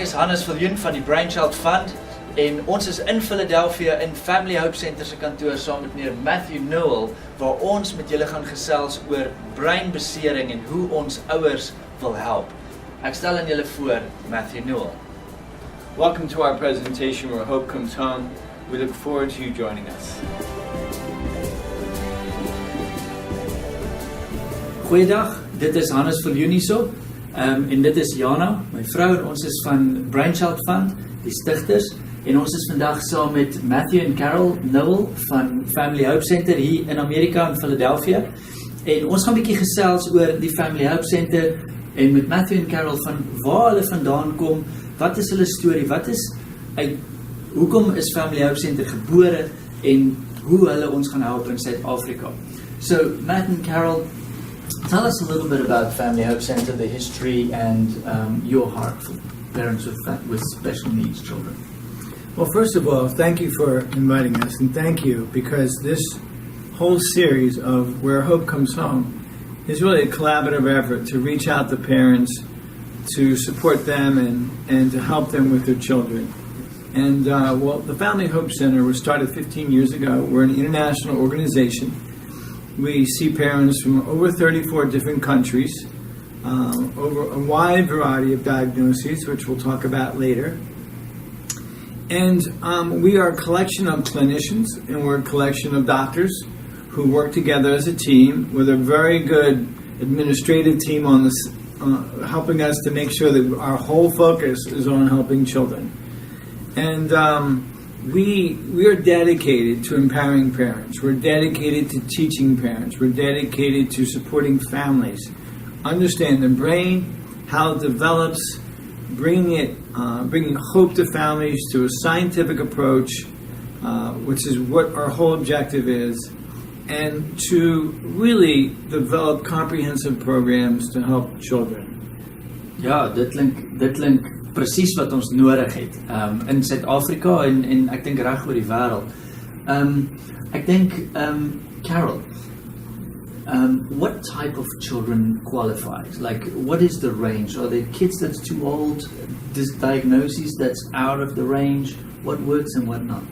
is Hannes Viljoen van die Brainchild Fund en ons is in Philadelphia in Family Hope Center se kantoor saam met meneer Matthew Newell waar ons met julle gaan gesels oor breinbesering en hoe ons ouers wil help. Ek stel aan julle voor Matthew Newell. Welcome to our presentation where hope comes home. We look forward to you joining us. Goeiedag, dit is Hannes Viljoen hierso. En dit is Jana, my vrou, en ons is van Brainchild Fund, die stigters, en ons is vandag saam met Matthew en Carol Newell van Family Hope Center hier in Amerika in Philadelphia. En ons gaan 'n bietjie gesels oor die Family Hope Center en met Matthew en Carol van waar hulle vandaan kom, wat is hulle storie, hoekom is Family Hope Center gebore en hoe hulle ons gaan help in Suid-Afrika. So, Matt and Carol, tell us a little bit about Family Hope Center, the history, and your heart for parents with special needs children. Well, first of all, thank you for inviting us, and thank you because this whole series of Where Hope Comes Home is really a collaborative effort to reach out to parents, to support them, and to help them with their children. And well, the Family Hope Center was started 15 years ago. We're an international organization. We see parents from over 34 different countries, over a wide variety of diagnoses, which we'll talk about later. And we are a collection of clinicians, and we're a collection of doctors who work together as a team with a very good administrative team on this, helping us to make sure that our whole focus is on helping children. And we are dedicated to empowering parents. We're dedicated to teaching parents. We're dedicated to supporting families. Understand the brain, how it develops, bringing hope to families through a scientific approach, which is what our whole objective is, and to really develop comprehensive programs to help children. Ja, dit klink presies wat ons nodig het in Suid-Afrika en ek dink reg oor die wêreld. Ek dink Carol, what type of children qualifies? Like, what is the range? Are there kids that's too old? Diagnoses that's out of the range? What works and what not?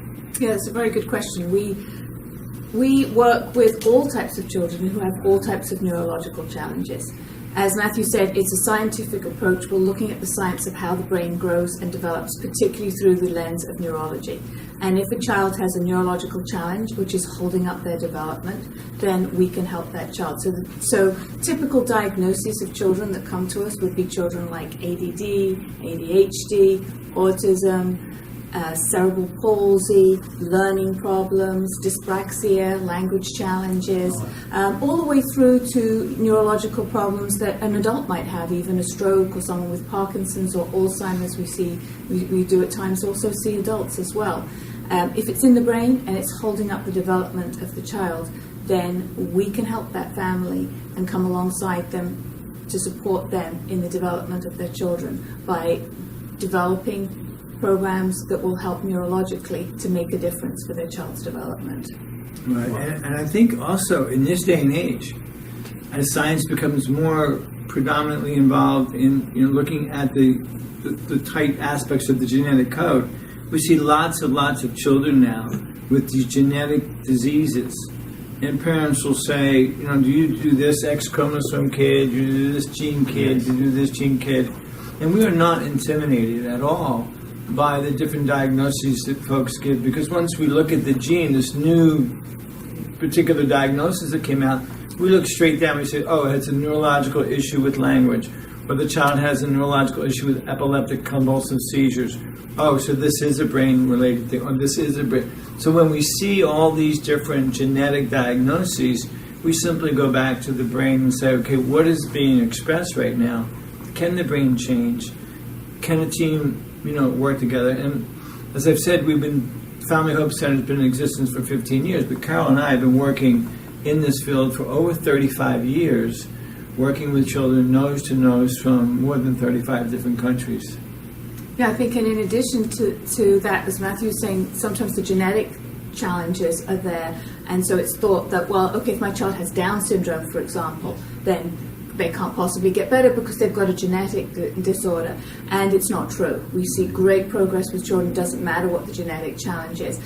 Yeah, it's a very good question. We work with all types of children who have all types of neurological challenges. As Matthew said, it's a scientific approach. We're looking at the science of how the brain grows and develops, particularly through the lens of neurology. And if a child has a neurological challenge, which is holding up their development, then we can help that child. So typical diagnoses of children that come to us would be children like ADD, ADHD, autism, cerebral palsy, learning problems, dyspraxia, language challenges, all the way through to neurological problems that an adult might have, even a stroke or someone with Parkinson's or Alzheimer's. We do at times also see adults as well. If it's in the brain and it's holding up the development of the child, then we can help that family and come alongside them to support them in the development of their children by developing programs that will help neurologically to make a difference for their child's development. Right, and I think also in this day and age, as science becomes more predominantly involved in looking at the tight aspects of the genetic code, we see lots of children now with these genetic diseases. And parents will say, do you do this X chromosome kid, you do this gene kid, you do this gene kid. And we are not intimidated at all by the different diagnoses that folks give, because once we look at the gene, this new particular diagnosis that came out, we look straight down, we say, oh, it's a neurological issue with language, or the child has a neurological issue with epileptic convulsive seizures. Oh, so this is a brain-related thing, or this is a brain. So when we see all these different genetic diagnoses, we simply go back to the brain and say, okay, what is being expressed right now? Can the brain change? Can a team work together? And as I've said, Family Hope Center has been in existence for 15 years, but Carol and I have been working in this field for over 35 years, working with children nose to nose from more than 35 different countries. Yeah, I think, and in addition to that, as Matthew was saying, sometimes the genetic challenges are there, and so it's thought that, well, okay, if my child has Down syndrome, for example, then they can't possibly get better because they've got a genetic disorder, and it's not true. We see great progress with children. It doesn't matter what the genetic challenge is.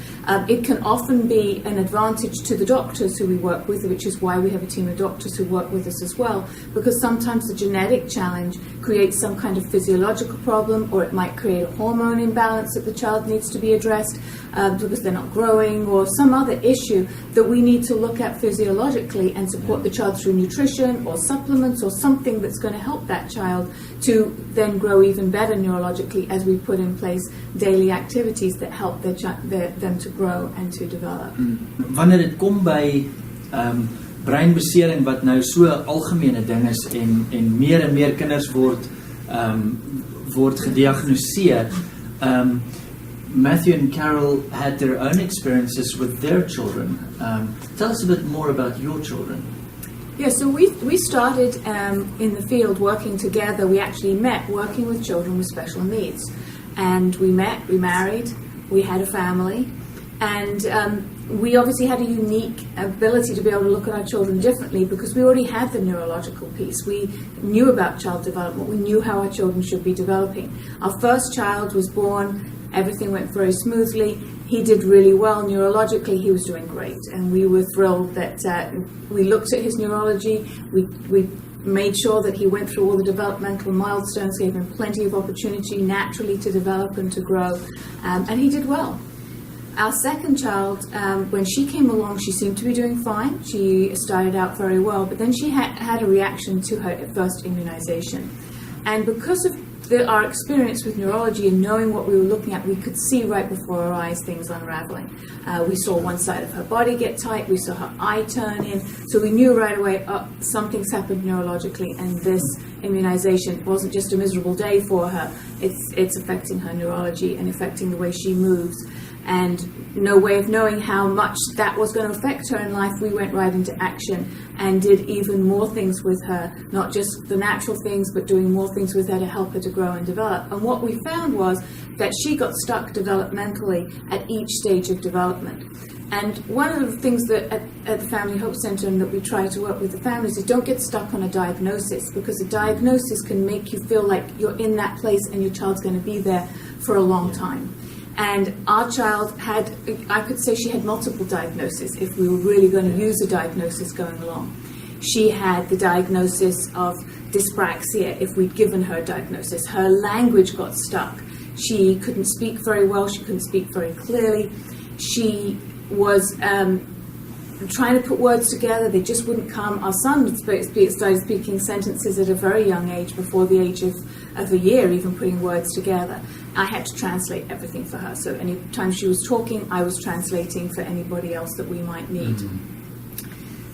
It can often be an advantage to the doctors who we work with, which is why we have a team of doctors who work with us as well, because sometimes the genetic challenge creates some kind of physiological problem, or it might create a hormone imbalance that the child needs to be addressed because they're not growing, or some other issue that we need to look at physiologically and support the child through nutrition or supplements or something that's going to help that child to then grow even better neurologically as we put in place daily activities that help them to grow and to develop. Wanneer dit kom by breinbesering wat nou so 'n algemene ding is en meer kinders word gediagnoseer, Matthew and Carol had their own experiences with their children. Tell us a bit more about your children. Yeah, so we started in the field working together. We actually met working with children with special needs. And we married, we had a family, and we obviously had a unique ability to be able to look at our children differently because we already had the neurological piece. We knew about child development. We knew how our children should be developing. Our first child was born. Everything went very smoothly. He did really well neurologically. He was doing great, and we were thrilled that we looked at his neurology. We made sure that he went through all the developmental milestones, gave him plenty of opportunity naturally to develop and to grow, and he did well. Our second child, when she came along, she seemed to be doing fine. She started out very well, but then she had a reaction to her first immunization, and because of our experience with neurology and knowing what we were looking at, we could see right before our eyes things unraveling. We saw one side of her body get tight, we saw her eye turn in, so we knew right away something's happened neurologically, and this immunization wasn't just a miserable day for her, it's affecting her neurology and affecting the way she moves. And no way of knowing how much that was going to affect her in life, we went right into action and did even more things with her, not just the natural things, but doing more things with her to help her to grow and develop. And what we found was that she got stuck developmentally at each stage of development. And one of the things that at the Family Hope Center and that we try to work with the families is don't get stuck on a diagnosis, because a diagnosis can make you feel like you're in that place and your child's going to be there for a long time. And our child had, I could say she had multiple diagnoses if we were really going to use a diagnosis going along. She had the diagnosis of dyspraxia if we'd given her a diagnosis. Her language got stuck. She couldn't speak very well. She couldn't speak very clearly. She was trying to put words together. They just wouldn't come. Our son started speaking sentences at a very young age, before the age of a year, even putting words together. I had to translate everything for her. So any time she was talking, I was translating for anybody else that we might need.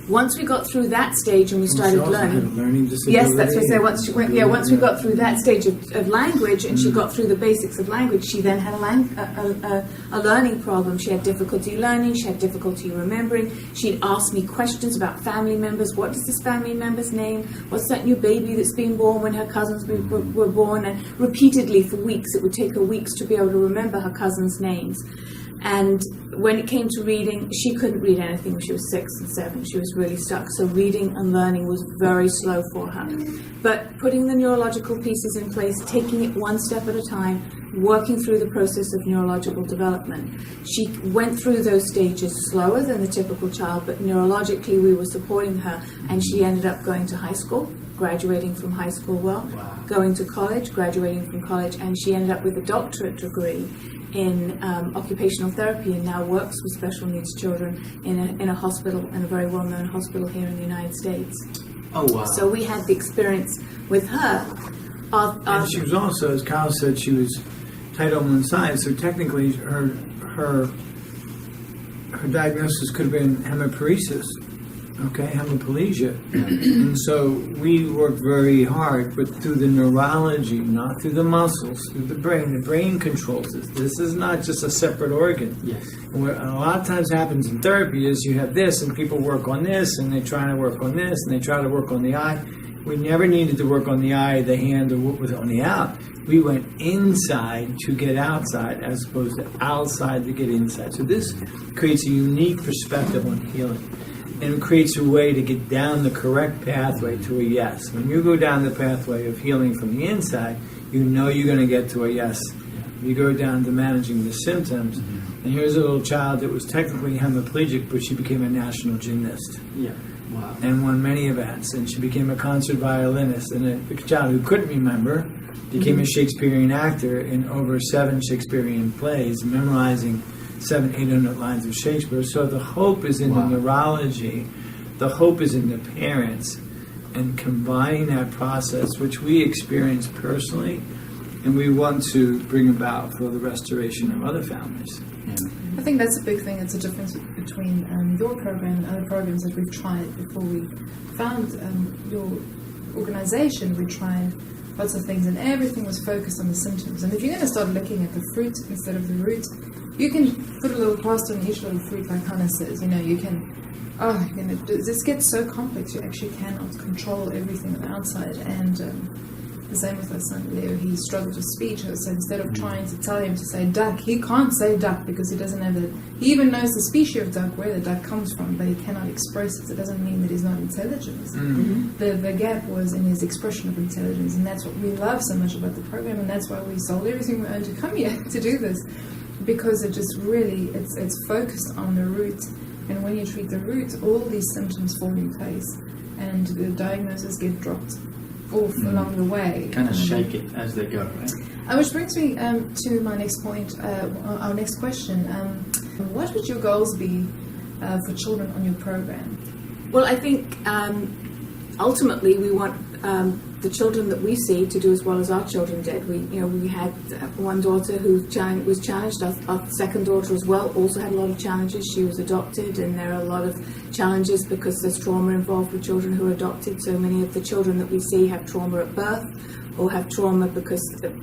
Once we got through that stage and we started learning, yes, that's what I say. Once we got through that stage of language and she got through the basics of language, she then had a learning problem. She had difficulty learning. She had difficulty remembering. She'd ask me questions about family members. What is this family member's name? What's that new baby that's been born when her cousins were born? And repeatedly for weeks, it would take her weeks to be able to remember her cousins' names. And when it came to reading, she couldn't read anything when she was 6 and 7. She was really stuck. So reading and learning was very slow for her. But putting the neurological pieces in place, taking it one step at a time, working through the process of neurological development. She went through those stages slower than the typical child, but neurologically we were supporting her, and she ended up going to high school, graduating from high school going to college, graduating from college, and she ended up with a doctorate degree in occupational therapy, and now works with special needs children in a hospital, in a very well-known hospital here in the United States. Oh, wow. So we had the experience with her. And she was also, as Kyle said, she was tight on one side, so technically her diagnosis could have been hemiparesis, hemiplegia. And so we worked very hard, but through the neurology, not through the muscles, through the brain. The brain controls this. This is not just a separate organ. Yes. And what a lot of times happens in therapy is you have this, and people work on this, and they try to work on this, and they try to work on the eye. We never needed to work on the eye, the hand, or what was on the out. We went inside to get outside, as opposed to outside to get inside. So this creates a unique perspective on healing. and it creates a way to get down the correct pathway to a yes. When you go down the pathway of healing from the inside, you know you're going to get to a yes. You go down to managing the symptoms, and here's a little child that was technically hemiplegic, but she became a national gymnast. Yeah. Wow. And won many events, and she became a concert violinist, and a child who couldn't remember became a Shakespearean actor in over 7 Shakespearean plays, memorizing 700-800 lines of Shakespeare. So the hope is in the neurology, the hope is in the parents, and combining that process, which we experience personally, and we want to bring about for the restoration of other families. Yeah. I think that's a big thing. It's a difference between your program and other programs that we've tried. Before we found your organization, we tried lots of things, and everything was focused on the symptoms. And if you're going to start looking at the fruit instead of the root, you can put a little plaster on each little fruit, like Hannah says. You can. This gets so complex. You actually cannot control everything on the outside. And the same with our son Leo. He struggled with speech, so instead of trying to tell him to say duck, he can't say duck because he doesn't have he even knows the species of duck, where the duck comes from, but he cannot express it. It doesn't mean that he's not intelligent. The gap was in his expression of intelligence, and that's what we love so much about the program, and that's why we sold everything we own to come here to do this, because it just really it's focused on the root, and when you treat the root, all these symptoms fall in place, and the diagnosis get dropped off along the way. Kind of shake it as they go, right? Which brings me to my next point, our next question. What would your goals be for children on your program? Well, I think ultimately we want the children that we see to do as well as our children did. We had one daughter who was challenged. Our second daughter as well also had a lot of challenges. She was adopted, and there are a lot of challenges because there's trauma involved with children who are adopted. So many of the children that we see have trauma at birth, or have trauma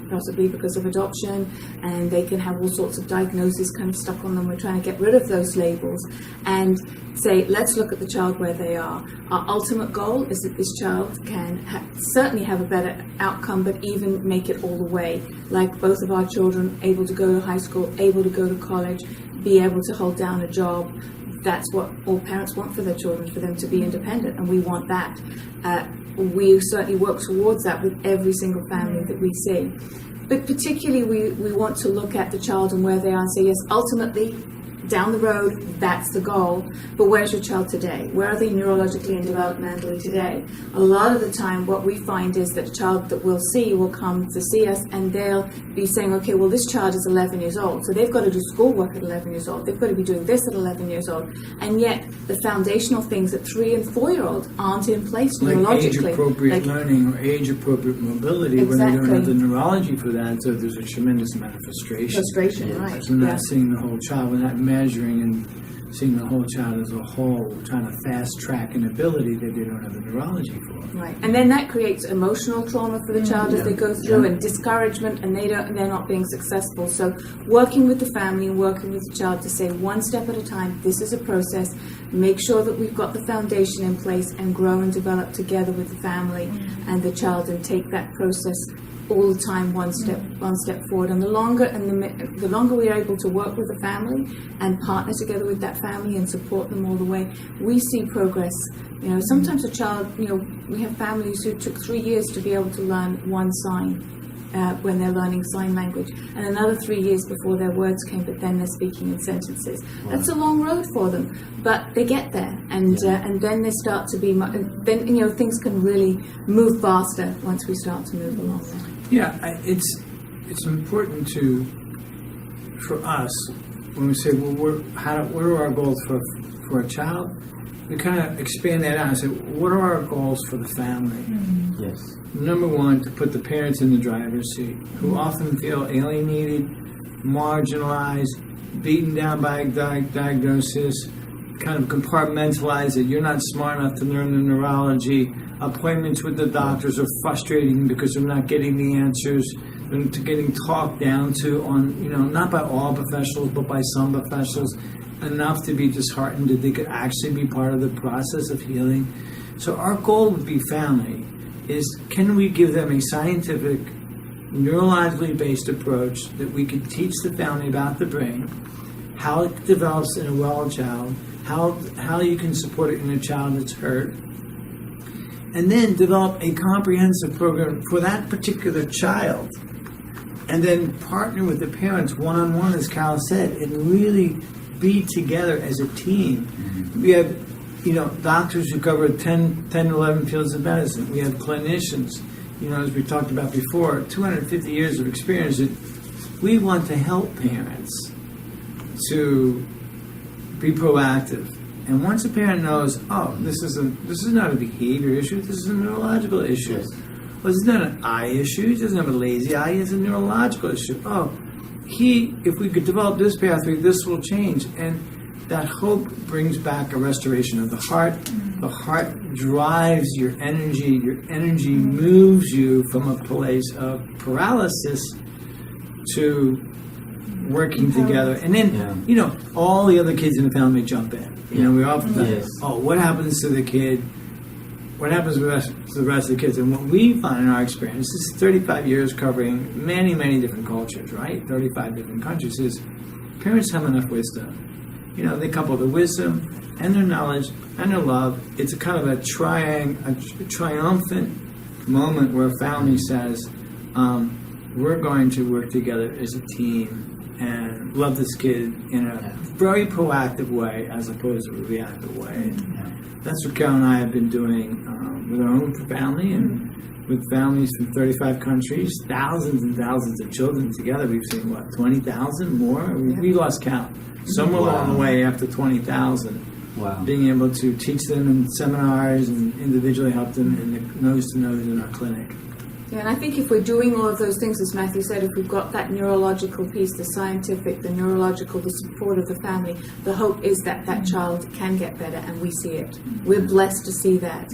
possibly because of adoption, and they can have all sorts of diagnoses kind of stuck on them. We're trying to get rid of those labels and say, let's look at the child where they are. Our ultimate goal is that this child can certainly have a better outcome, but even make it all the way. Like both of our children, able to go to high school, able to go to college, be able to hold down a job. That's what all parents want for their children, for them to be independent, and we want that. We certainly work towards that with every single family that we see. But particularly we want to look at the child and where they are and say, yes, ultimately, down the road, that's the goal, but where's your child today? Where are they neurologically and developmentally today? A lot of the time what we find is that a child that we'll see will come to see us, and they'll be saying, okay, well, this child is 11 years old, so they've got to do schoolwork at 11 years old, they've got to be doing this at 11 years old, and yet the foundational things at 3 and 4 year old aren't in place neurologically. Like age-appropriate learning or age-appropriate mobility, when they don't have the neurology for that, so there's a tremendous amount of frustration. Right. So we're not seeing the whole child, we're not measuring and seeing the whole child as a whole, trying to fast-track an ability that they don't have the neurology for. Right, and then that creates emotional trauma for the child as they go through, and discouragement, and they're not being successful. So working with the family and working with the child to say one step at a time, this is a process, make sure that we've got the foundation in place and grow and develop together with the family and the child, and take that process all the time, one step forward. And the longer we are able to work with the family and partner together with that family and support them all the way, we see progress. Sometimes a child, we have families who took 3 years to be able to learn one sign when they're learning sign language, and another 3 years before their words came, but then they're speaking in sentences. Wow. That's a long road for them, but they get there, and then they start to be. Then things can really move faster once we start to move along there. Yeah, it's important for us when we say, well, what are our goals for a child? We kind of expand that out and say, what are our goals for the family? Yes. Number one, to put the parents in the driver's seat, who often feel alienated, marginalized, beaten down by diagnosis, kind of compartmentalize it. You're not smart enough to learn the neurology. Appointments with the doctors are frustrating because they're not getting the answers. They're getting talked down to on, not by all professionals, but by some professionals, enough to be disheartened that they could actually be part of the process of healing. So our goal would be family is, can we give them a scientific, neurologically based approach that we could teach the family about the brain, how it develops in a well child, how you can support it in a child that's hurt, and then develop a comprehensive program for that particular child, and then partner with the parents one-on-one, as Carol said, and really be together as a team. We have, doctors who cover 10, 11 fields of medicine. We have clinicians, as we talked about before, 250 years of experience. We want to help parents to be proactive. And once a parent knows, this is not a behavior issue, this is a neurological issue. Yes. Well, this is not an eye issue, he doesn't have a lazy eye, it's a neurological issue. If we could develop this pathway, this will change. And that hope brings back a restoration of the heart. The heart drives your energy. Your energy moves you from a place of paralysis to working together. And then, all the other kids in the family jump in. We often think, what happens to the kid? What happens to the rest of the kids? And what we find in our experience, this is 35 years covering many, many different cultures, right? 35 different countries, is parents have enough wisdom. They couple the wisdom and their knowledge and their love. It's a kind of a triumphant moment where a family says, we're going to work together as a team and love this kid in a very proactive way as opposed to a reactive way. That's what Carol and I have been doing with our own family and with families from 35 countries, thousands and thousands of children together. We've seen, 20,000 more? We lost count. Somewhere along the way, after 20,000, being able to teach them in seminars and individually help them in the nose-to-nose in our clinic. Yeah, and I think if we're doing all of those things, as Matthew said, if we've got that neurological piece, the scientific, the neurological, the support of the family, the hope is that that child can get better, and we see it. We're blessed to see that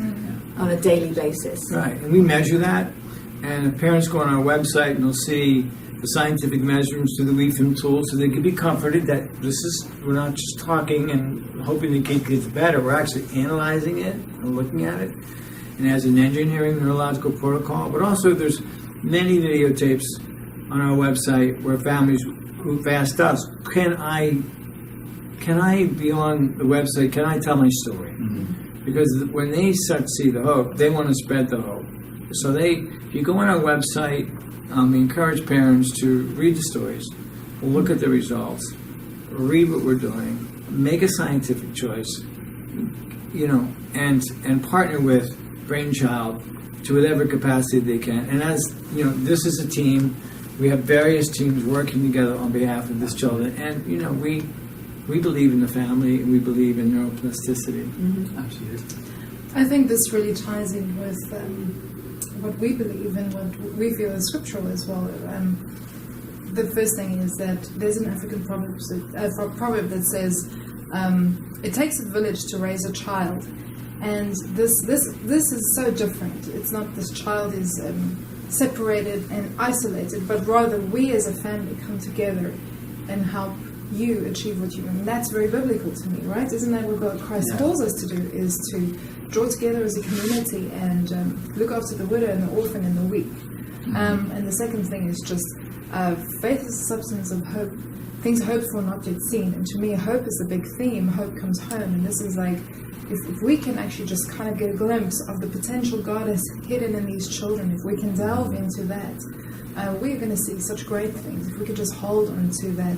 on a daily basis. Right, and we measure that, and if parents go on our website and they'll see the scientific measurements through the WeFilm tool, so they can be comforted that we're not just talking and hoping the kid gets better, we're actually analyzing it and looking at it. And as an engineering neurological protocol, but also there's many videotapes on our website where families who've asked us, can I be on the website, can I tell my story? Because when they start to see the hope, they want to spread the hope. So if you go on our website, we encourage parents to read the stories, look at the results, read what we're doing, make a scientific choice, and partner with Brainchild to whatever capacity they can. And as this is a team. We have various teams working together on behalf of this children, and we believe in the family, and we believe in neuroplasticity. Absolutely. I think this really ties in with what we believe and what we feel is scriptural as well. The first thing is that there's an African proverb that says, "It takes a village to raise a child." And this is so different. It's not this child is separated and isolated, but rather we as a family come together and help you achieve what you want. And that's very biblical to me, right? Isn't that what God Christ calls us to do, is to draw together as a community and look after the widow and the orphan and the weak. And the second thing is just faith is the substance of hope, things hoped for, not yet seen. And to me, hope is the big theme. Hope comes home. And this is like, if we can actually just kind of get a glimpse of the potential God has hidden in these children, if we can delve into that, we're going to see such great things if we could just hold on to that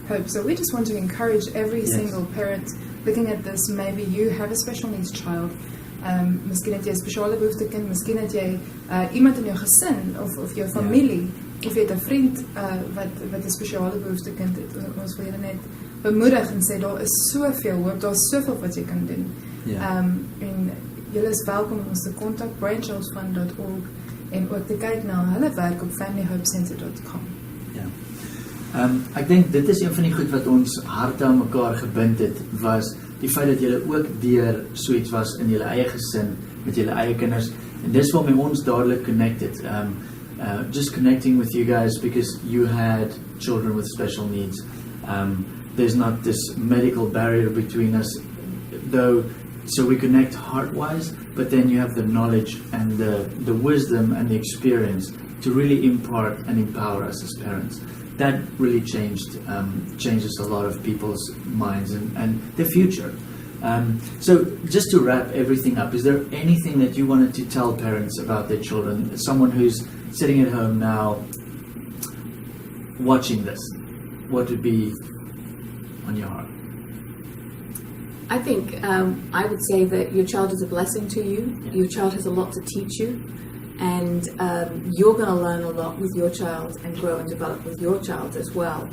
hope. So we just want to encourage every single parent looking at this. Maybe you have a special needs child. Miskien het jy 'n spesiale behoefte kind, miskien het jy iemand in jou gesin of jou familie, of jy het 'n vriend wat 'n spesiale behoefte kind het. Ons wil julle net bemoedig en sê daar is soveel hoop, daar's soveel wat jy kan doen. En julle is welkom om ons te kontak, brainchildfund.org, en ook te kyk na hulle werk op familyhopecenter.com. Ek dink dit is een van die goed wat ons harte aan mekaar gebind het, was die feit dat julle ook deur so iets was in julle eie gesin, met julle eie kinders, en dis waarmee ons dadelik connected. Just connecting with you guys because you had children with special needs. There's not this medical barrier between us, though, so we connect heart-wise, but then you have the knowledge and the wisdom and the experience to really impart and empower us as parents. that really changes a lot of people's minds and the future. So just to wrap everything up, is there anything that you wanted to tell parents about their children? Someone who's sitting at home now watching this, what would be on your heart? I think I would say that your child is a blessing to you. Yeah. Your child has a lot to teach you, and you're going to learn a lot with your child and grow and develop with your child as well.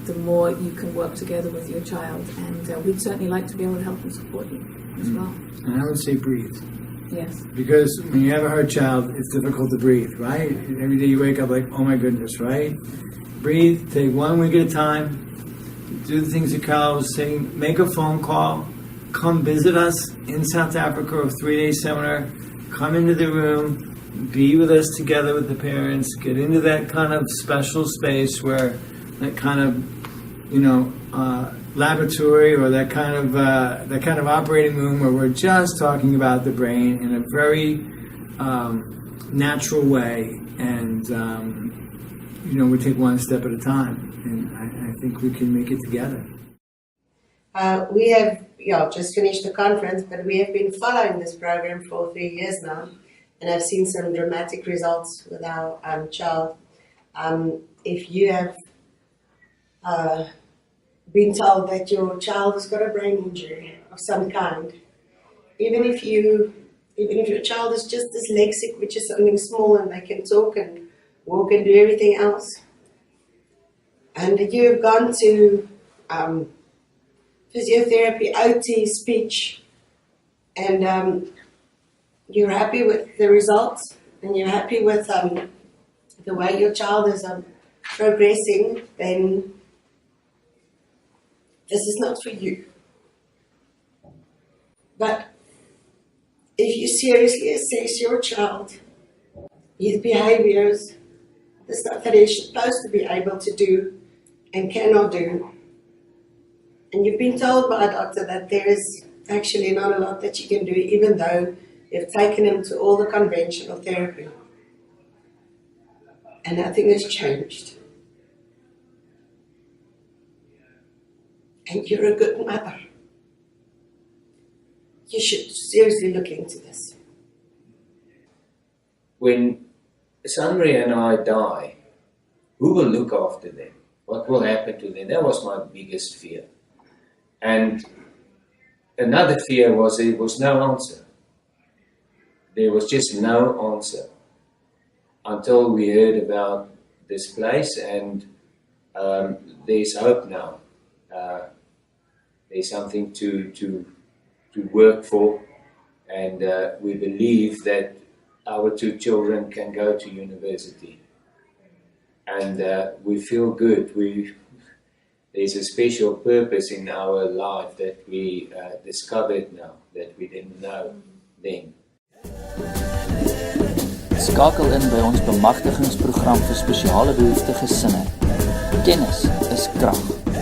The more you can work together with your child, and we'd certainly like to be able to help and support you as well. And I would say breathe. Yes. Because when you have a hurt child, it's difficult to breathe, right? Every day you wake up like, oh my goodness, right? Breathe, take 1 week at a time, do the things that Carl was saying, make a phone call, come visit us in South Africa, a 3-day seminar, come into the room, be with us together with the parents, get into that kind of special space where that kind of, laboratory or that kind of operating room where we're just talking about the brain in a very natural way, and we take one step at a time, and I think we can make it together. We have just finished the conference, but we have been following this program for 3 years now, and I've seen some dramatic results with our child. If you have been told that your child has got a brain injury of some kind, even if your child is just dyslexic, which is something small, and they can talk and walk and do everything else, and you have gone to physiotherapy, OT, speech, and you're happy with the results, and you're happy with the way your child is progressing, then this is not for you. But if you seriously assess your child, his behaviors, the stuff that he's supposed to be able to do and cannot do, and you've been told by a doctor that there is actually not a lot that you can do, even though you've taken him to all the conventional therapy, and nothing has changed, and you're a good mother, you should seriously look into this. When Sandra and I die, who will look after them? What will happen to them? That was my biggest fear. And another fear was there was no answer. There was just no answer until we heard about this place, and there's hope now. There's something to work for, and we believe that our 2 children can go to university, and we feel good. There's a special purpose in our life that we discovered now that we didn't know then. Skakel in by ons bemagtigingsprogram vir spesiale behoeftige gesinne. Kennis is krag.